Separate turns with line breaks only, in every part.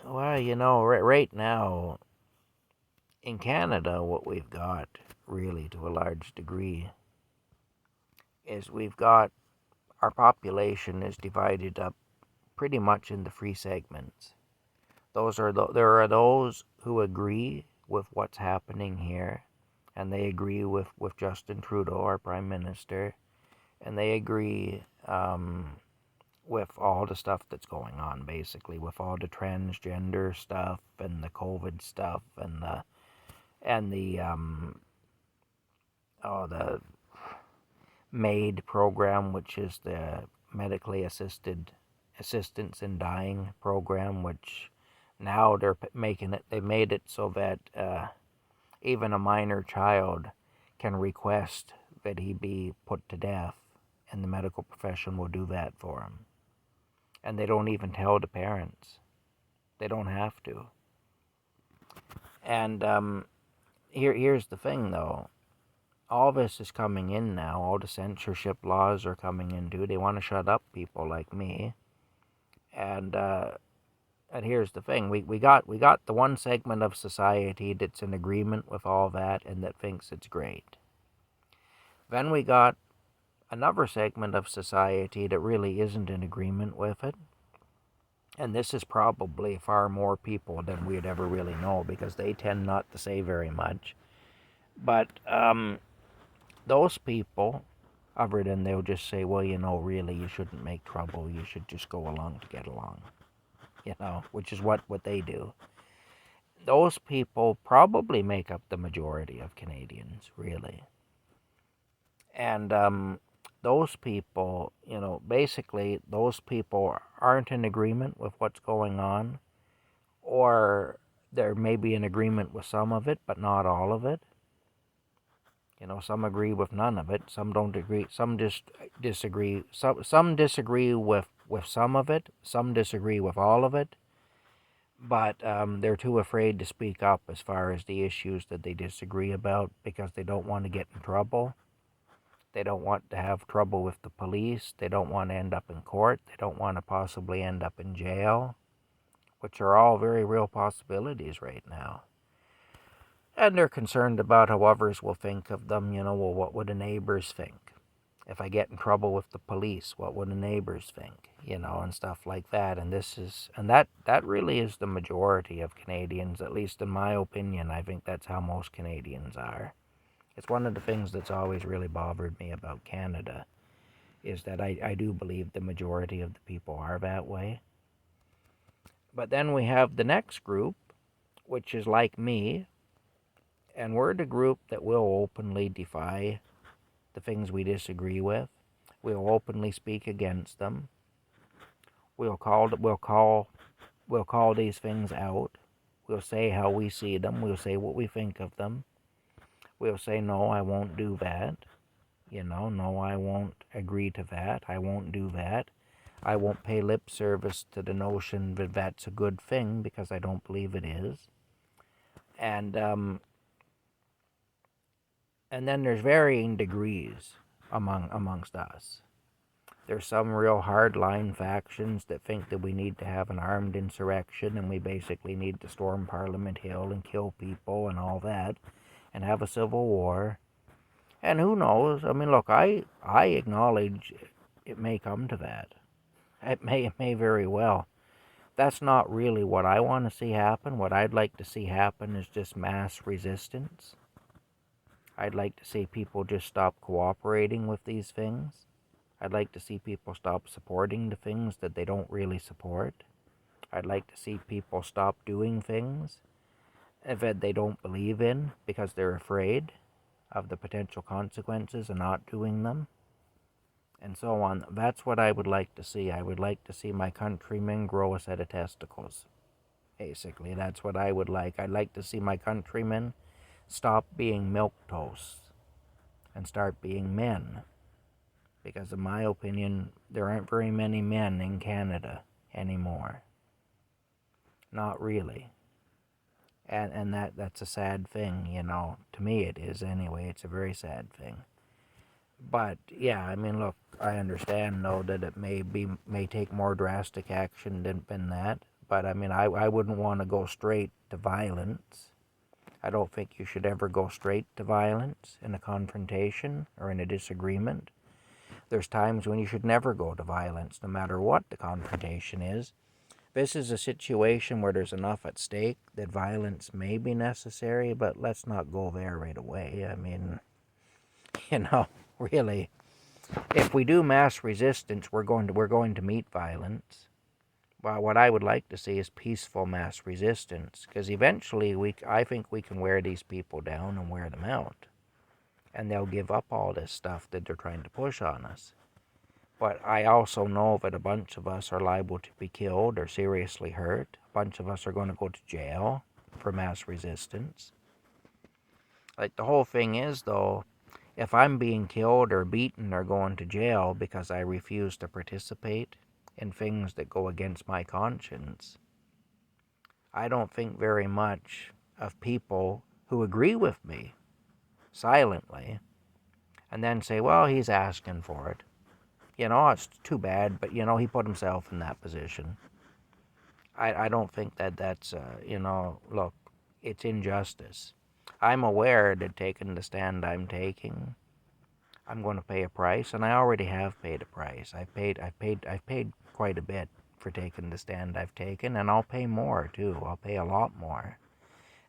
Well, right now in Canada, what we've got really to a large degree is we've got our population is divided up pretty much into three segments. There are those who agree with what's happening here, and they agree with Justin Trudeau, our Prime Minister, and they agree with all the stuff that's going on, basically, with all the transgender stuff and the COVID stuff and the MAID program, which is the medically assisted assistance in dying program, which now they made it so that even a minor child can request that he be put to death, and the medical profession will do that for him. And they don't even tell the parents. They don't have to. And here's the thing, though. All this is coming in now. All the censorship laws are coming in too. They want to shut up people like me. And here's the thing: we got the one segment of society that's in agreement with all that and that thinks it's great. Then we got another segment of society that really isn't in agreement with it. And this is probably far more people than we'd ever really know because they tend not to say very much. But those people, other than they'll just say, well, really, you shouldn't make trouble. You should just go along to get along, which is what they do. Those people probably make up the majority of Canadians, really. And those people, basically, those people aren't in agreement with what's going on, or they're maybe in agreement with some of it, but not all of it. Some agree with none of it. Some don't agree. Some just disagree. Some disagree with some of it. Some disagree with all of it. But they're too afraid to speak up as far as the issues that they disagree about because they don't want to get in trouble. They don't want to have trouble with the police. They don't want to end up in court. They don't want to possibly end up in jail, which are all very real possibilities right now. And they're concerned about how others will think of them. Well, what would the neighbors think? If I get in trouble with the police, what would the neighbors think? And stuff like that. And that really is the majority of Canadians, at least in my opinion. I think that's how most Canadians are. It's one of the things that's always really bothered me about Canada, is that I do believe the majority of the people are that way. But then we have the next group, which is like me, and we're the group that will openly defy the things we disagree with. We'll openly speak against them. We'll call these things out. We'll say how we see them. We'll say what we think of them. We'll say, no, I won't do that. No, I won't agree to that. I won't do that. I won't pay lip service to the notion that that's a good thing because I don't believe it is. And then there's varying degrees amongst us. There's some real hardline factions that think that we need to have an armed insurrection and we basically need to storm Parliament Hill and kill people and all that and have a civil war. And who knows? I mean, look, I acknowledge it may come to that. It may very well. That's not really what I want to see happen. What I'd like to see happen is just mass resistance. I'd like to see people just stop cooperating with these things. I'd like to see people stop supporting the things that they don't really support. I'd like to see people stop doing things that they don't believe in because they're afraid of the potential consequences of not doing them, and so on. That's what I would like to see. I would like to see my countrymen grow a set of testicles. Basically, that's what I would like. I'd like to see my countrymen stop being milquetoasts and start being men. Because in my opinion, there aren't very many men in Canada anymore. Not really. And that's a sad thing, To me it is anyway. It's a very sad thing. But yeah, I mean, look, I understand though that it may take more drastic action than that. But I mean, I wouldn't want to go straight to violence. I don't think you should ever go straight to violence in a confrontation or in a disagreement. There's times when you should never go to violence, no matter what the confrontation is. This is a situation where there's enough at stake that violence may be necessary, but let's not go there right away. I mean, really, if we do mass resistance, we're going to meet violence. Well, what I would like to see is peaceful mass resistance, because eventually I think we can wear these people down and wear them out, and they'll give up all this stuff that they're trying to push on us. But I also know that a bunch of us are liable to be killed or seriously hurt. A bunch of us are going to go to jail for mass resistance. Like, the whole thing is, though, if I'm being killed or beaten or going to jail because I refuse to participate in things that go against my conscience, I don't think very much of people who agree with me silently and then say, well, he's asking for it. It's too bad, but, he put himself in that position. I don't think that's, look, it's injustice. I'm aware that taking the stand I'm taking, I'm going to pay a price, and I already have paid a price. I've paid quite a bit for taking the stand I've taken, and I'll pay more, too. I'll pay a lot more.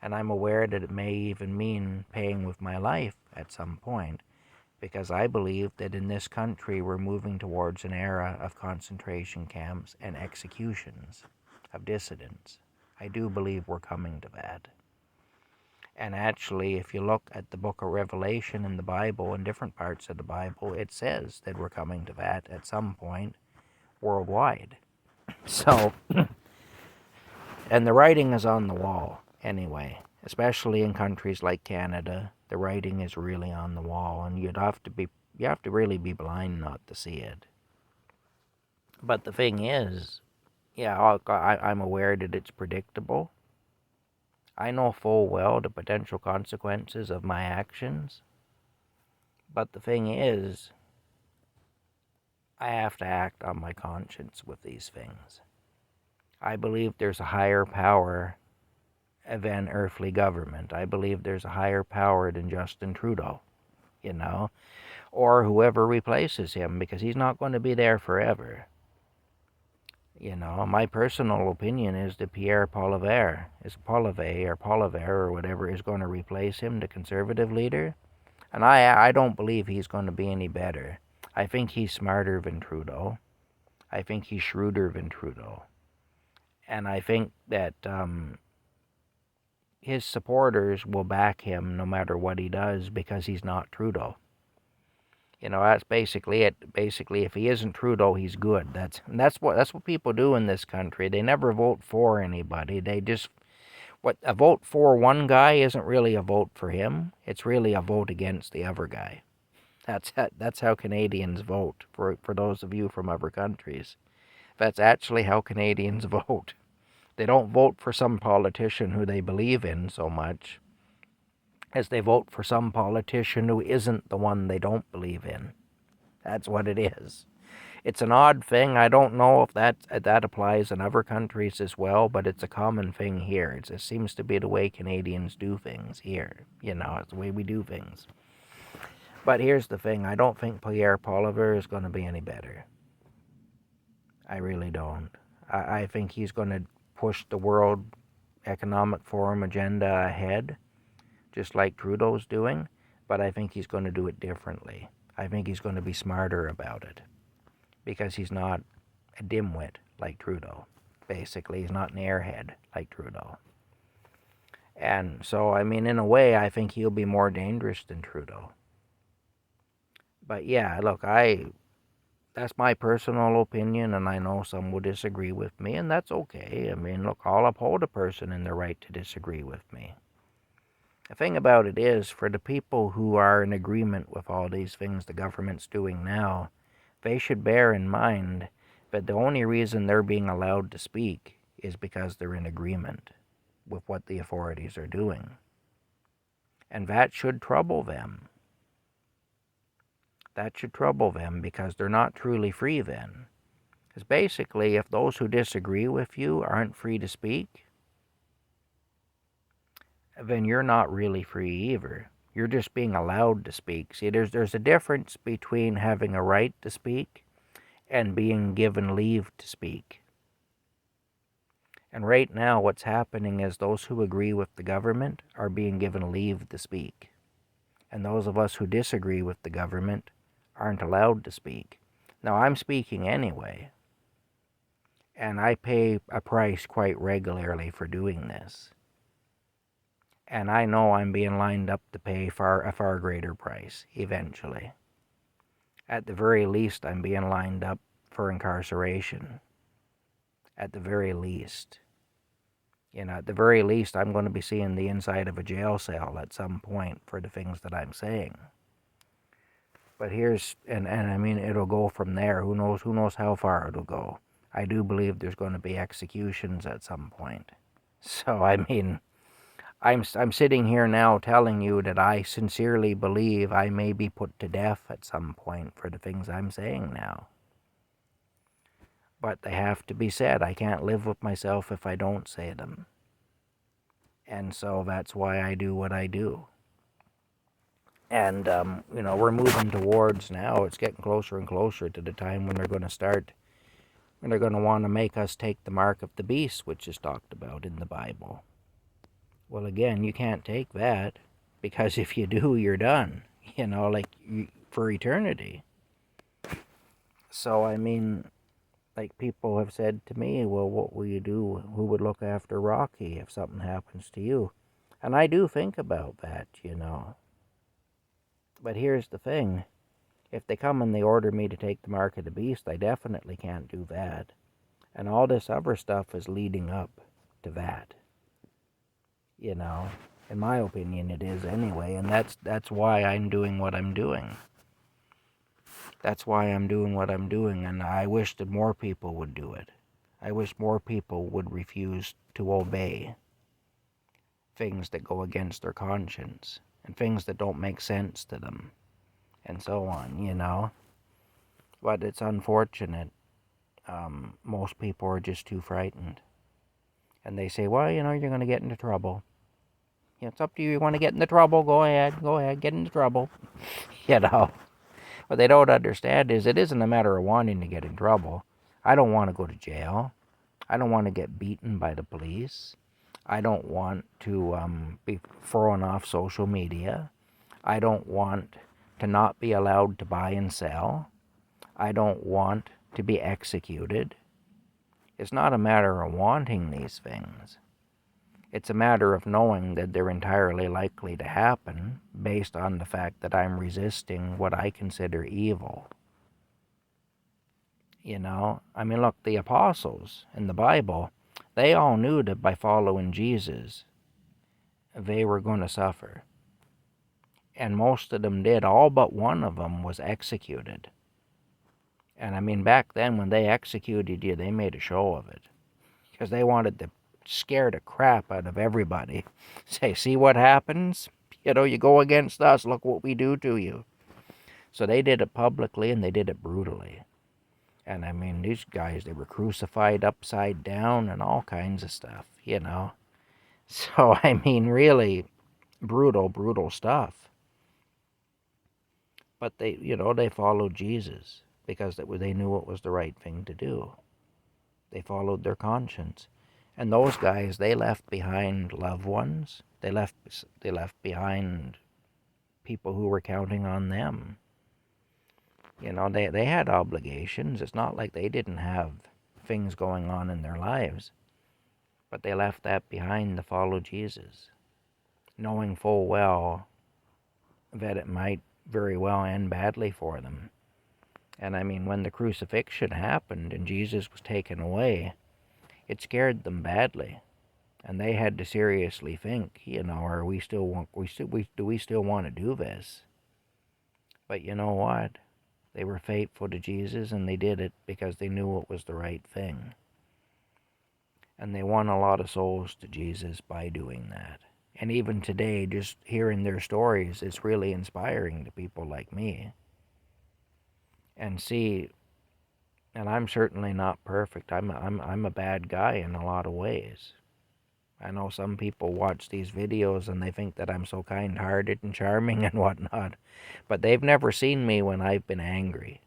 And I'm aware that it may even mean paying with my life at some point, because I believe that in this country we're moving towards an era of concentration camps and executions of dissidents. I do believe we're coming to that. And actually, if you look at the book of Revelation in the Bible, in different parts of the Bible, it says that we're coming to that at some point worldwide. So, and the writing is on the wall anyway, especially in countries like Canada. The writing is really on the wall, and you have to really be blind not to see it. But the thing is, I'm aware that it's predictable. I know full well the potential consequences of my actions. But the thing is, I have to act on my conscience with these things. I believe there's a higher power than earthly government. I believe there's a higher power than Justin Trudeau, or whoever replaces him, because he's not going to be there forever. My personal opinion is that Pierre Polivar, or whatever, is going to replace him, the conservative leader. And I don't believe he's going to be any better. I think he's smarter than Trudeau. I think he's shrewder than Trudeau. And I think that his supporters will back him no matter what he does, because he's not Trudeau. That's basically it. Basically, if he isn't Trudeau, he's good. That's what people do in this country. They never vote for anybody. They just a vote for one guy isn't really a vote for him. It's really a vote against the other guy. That's how Canadians vote. For those of you from other countries, that's actually how Canadians vote. They don't vote for some politician who they believe in so much as they vote for some politician who isn't the one they don't believe in. That's what it is. It's an odd thing. I don't know if that applies in other countries as well, but it's a common thing here. It just seems to be the way Canadians do things here. It's the way we do things. But here's the thing. I don't think Pierre Polivar is going to be any better. I really don't. I think he's going to push the World Economic Forum agenda ahead, just like Trudeau's doing, but I think he's going to do it differently. I think he's going to be smarter about it, because he's not a dimwit like Trudeau. Basically, he's not an airhead like Trudeau. And so, in a way, I think he'll be more dangerous than Trudeau. But yeah, look, that's my personal opinion, and I know some will disagree with me, and that's okay. Look, I'll uphold a person in their right to disagree with me. The thing about it is, for the people who are in agreement with all these things the government's doing now, they should bear in mind that the only reason they're being allowed to speak is because they're in agreement with what the authorities are doing. And that should trouble them. That should trouble them, because they're not truly free then. Because basically, if those who disagree with you aren't free to speak, then you're not really free either. You're just being allowed to speak. See, there's a difference between having a right to speak and being given leave to speak. And right now, what's happening is those who agree with the government are being given leave to speak. And those of us who disagree with the government aren't allowed to speak. Now, I'm speaking anyway. And I pay a price quite regularly for doing this. And I know I'm being lined up to pay a far greater price eventually. At the very least, I'm being lined up for incarceration. At the very least. At the very least, I'm going to be seeing the inside of a jail cell at some point for the things that I'm saying. But and I mean, it'll go from there. Who knows how far it'll go. I do believe there's going to be executions at some point. So, I mean, I'm sitting here now telling you that I sincerely believe I may be put to death at some point for the things I'm saying now. But they have to be said. I can't live with myself if I don't say them. And so that's why I do what I do. And, we're moving towards now, it's getting closer and closer to the time when they're going to want to make us take the mark of the beast, which is talked about in the Bible. Well, again, you can't take that, because if you do, you're done, for eternity. So, I mean, like people have said to me, well, what will you do? Who would look after Rocky if something happens to you? And I do think about that, But here's the thing. If they come and they order me to take the mark of the beast, I definitely can't do that. And all this other stuff is leading up to that. In my opinion, it is anyway. And that's why I'm doing what I'm doing. That's why I'm doing what I'm doing. And I wish that more people would do it. I wish more people would refuse to obey things that go against their conscience and things that don't make sense to them and so on, But it's unfortunate. Most people are just too frightened. And they say, well, you're going to get into trouble. It's up to you. You want to get into trouble? Go ahead, get into trouble. What they don't understand is it isn't a matter of wanting to get in trouble. I don't want to go to jail. I don't want to get beaten by the police. I don't want to be thrown off social media. I don't want to not be allowed to buy and sell. I don't want to be executed. It's not a matter of wanting these things. It's a matter of knowing that they're entirely likely to happen based on the fact that I'm resisting what I consider evil. I mean, look, the apostles in the Bible, they all knew that by following Jesus, they were going to suffer. And most of them did. All but one of them was executed. And I mean, back then when they executed you, they made a show of it. Because they wanted to scare the crap out of everybody. Say, see what happens? You go against us, look what we do to you. So they did it publicly and they did it brutally. And I mean, these guys, they were crucified upside down and all kinds of stuff, So, I mean, really brutal stuff. But they followed Jesus because they knew it was the right thing to do. They followed their conscience. And those guys, they left behind loved ones. They left behind people who were counting on them. They had obligations. It's not like they didn't have things going on in their lives. But they left that behind to follow Jesus, knowing full well that it might very well end badly for them. And I mean, when the crucifixion happened and Jesus was taken away, it scared them badly. And they had to seriously think, do we still want to do this? But you know what? They were faithful to Jesus, and they did it because they knew it was the right thing. And they won a lot of souls to Jesus by doing that. And even today, just hearing their stories, it's really inspiring to people like me. And see, And I'm certainly not perfect. I'm a bad guy in a lot of ways. I know some people watch these videos and they think that I'm so kind-hearted and charming and whatnot, but they've never seen me when I've been angry.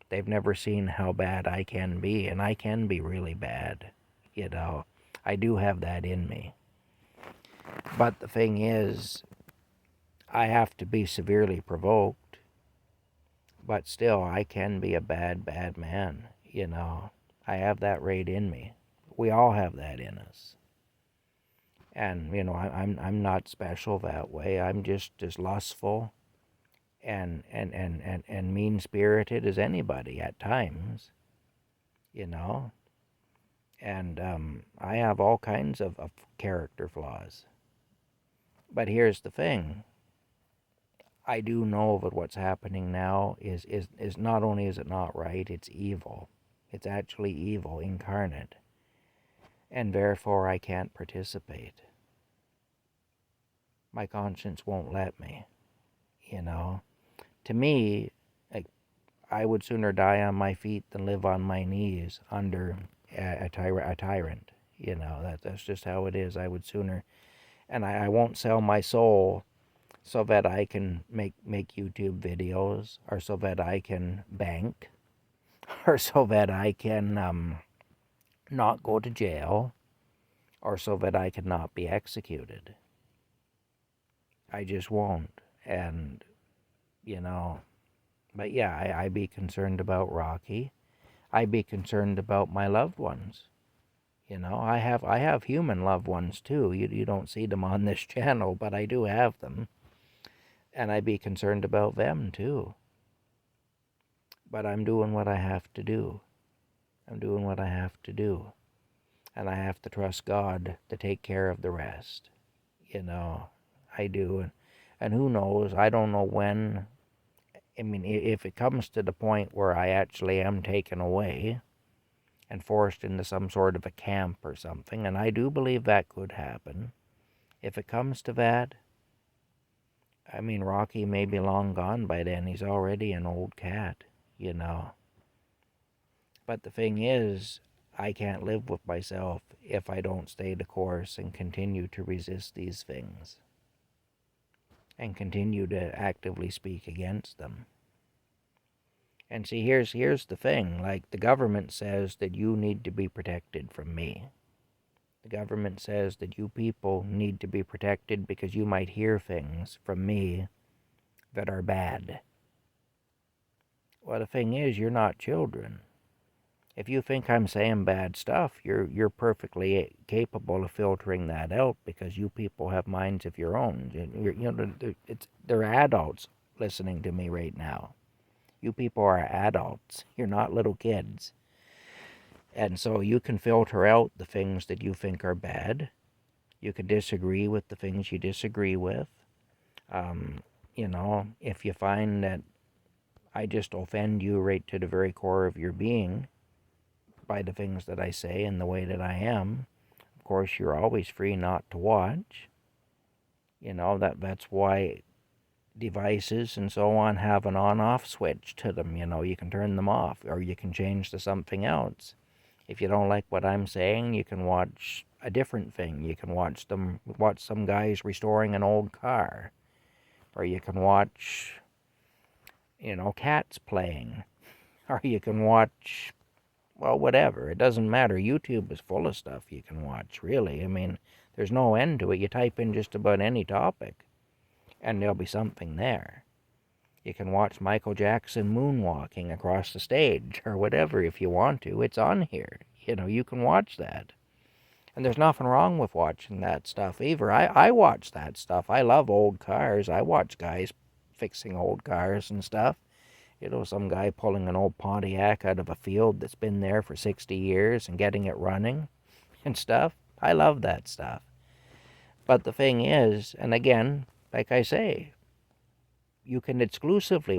They've never seen how bad I can be, and I can be really bad. You know, I do have that in me. But the thing is, I have to be severely provoked, but still, I can be a bad, bad man. You know, I have that right in me. We all have that in us. And, you know, I'm not special that way. I'm just as lustful and mean-spirited as anybody at times, you know. And I have all kinds of character flaws. But here's the thing. I do know that what's happening now is not only is it not right, it's evil. It's actually evil incarnate. And therefore I can't participate. My conscience won't let me, you know. To me, I would sooner die on my feet than live on my knees under a tyrant. You know, that's just how it is. I would sooner, and I won't sell my soul so that I can make YouTube videos, or so that I can bank, or so that I can not go to jail, or so that I can not be executed. I just won't. And, you know, but yeah, I be concerned about Rocky. I be concerned about my loved ones. You know, I have human loved ones too. You don't see them on this channel, but I do have them. And I be concerned about them too. But I'm doing what I have to do. I'm doing what I have to do. And I have to trust God to take care of the rest. You know, I do. And who knows, I don't know when. I mean, if it comes to the point where I actually am taken away and forced into some sort of a camp or something, and I do believe that could happen. If it comes to that, I mean, Rocky may be long gone by then. He's already an old cat, you know. But the thing is, I can't live with myself if I don't stay the course and continue to resist these things and continue to actively speak against them. And see, here's the thing. Like, the government says that you need to be protected from me. The government says that you people need to be protected because you might hear things from me that are bad. Well, the thing is, you're not children. If you think I'm saying bad stuff, you're perfectly capable of filtering that out because you people have minds of your own. They're adults listening to me right now. You people are adults. You're not little kids. And so you can filter out the things that you think are bad. You can disagree with the things you disagree with. You know, if you find that I just offend you right to the very core of your being by the things that I say and the way that I am, of course, you're always free not to watch. You know, that's why devices and so on have an on-off switch to them. You know, you can turn them off or you can change to something else. If you don't like what I'm saying, you can watch a different thing. You can watch some guys restoring an old car. Or you can watch, you know, cats playing. Or you can watch, well, whatever. It doesn't matter. YouTube is full of stuff you can watch, really. I mean, there's no end to it. You type in just about any topic, and there'll be something there. You can watch Michael Jackson moonwalking across the stage, or whatever if you want to. It's on here. You know, you can watch that. And there's nothing wrong with watching that stuff either. I watch that stuff. I love old cars. I watch guys fixing old cars and stuff. You know, some guy pulling an old Pontiac out of a field that's been there for 60 years and getting it running and stuff. I love that stuff. But the thing is, and again, like I say, you can exclusively